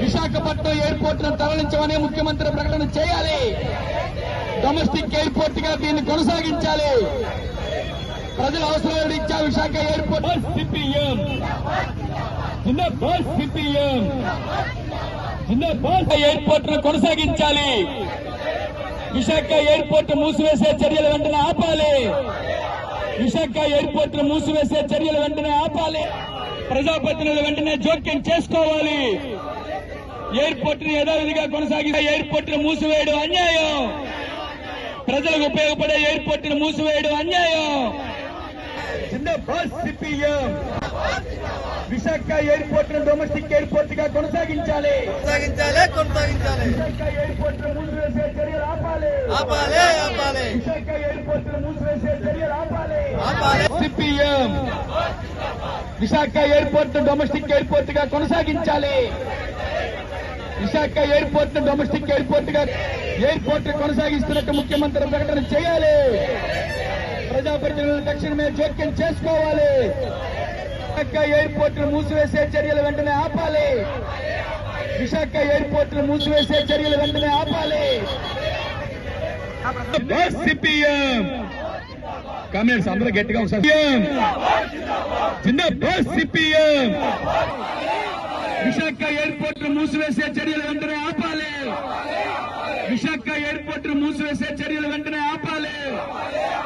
Visakhapatnam airport ను తరలించమని ముఖ్యమంత్రి ప్రకటన చేయాలి. డొమెస్టిక్ ఎయిర్పోర్ట్ గా దీన్ని కొనసాగించాలి. ప్రజల అవసరాలు ఇచ్చా విశాఖ ఎయిర్పోర్ట్ ఎయిర్పోర్ట్ ను కొనసాగించాలి. విశాఖ ఎయిర్పోర్ట్ మూసివేసే చర్యలు వెంటనే ఆపాలి. విశాఖ ఎయిర్పోర్ట్ ను మూసివేసే చర్యలు వెంటనే ఆపాలి. ప్రజాప్రతినిధులు వెంటనే జోక్యం చేసుకోవాలి. ఎయిర్పోర్ట్ ని యథావిధిగా కొనసాగిస్తే ఎయిర్పోర్ట్ ను మూసివేయడం అన్యాయం. ప్రజలకు ఉపయోగపడే ఎయిర్పోర్ట్ ను మూసివేయడం అన్యాయం. విశాఖ ఎయిర్పోర్ట్ ను డొమెస్టిక్ ఎయిర్పోర్ట్ గా కొనసాగించాలి. విశాఖ ఎయిర్పోర్ట్ ను మూసివేసే చర్యలు ఆపాలి. విశాఖ ఎయిర్పోర్ట్ ను మూసివేసే చర్యలు ఆపాలి. సిపిఎం విశాఖ ఎయిర్పోర్ట్ ను డొమెస్టిక్ ఎయిర్పోర్ట్ గా కొనసాగించాలి. విశాఖ ఎయిర్పోర్ట్ ను డొమెస్టిక్ ఎయిర్పోర్ట్ గా ఎయిర్పోర్ట్ కొనసాగిస్తున్నట్టు ముఖ్యమంత్రి ప్రకటన చేయాలి. ప్రజాప్రతినిధులు తక్షణమే జోక్యం చేసుకోవాలి. విశాఖ ఎయిర్పోర్ట్ ను మూసివేసే చర్యలు వెంటనే ఆపాలి. విశాఖ ఎయిర్పోర్ట్ ను మూసివేసే చర్యలు వెంటనే ఆపాలి. సిపిఎం కామెంట్స్ అందరూ గట్టిగా ఒకసారి సిపిఎం విశాఖ ఎయిర్పోర్ట్ ను మూసివేసే చర్యలు వెంటనే ఆపాలి. విశాఖ ఎయిర్పోర్ట్ ను మూసివేసే చర్యలు వెంటనే ఆపాలి.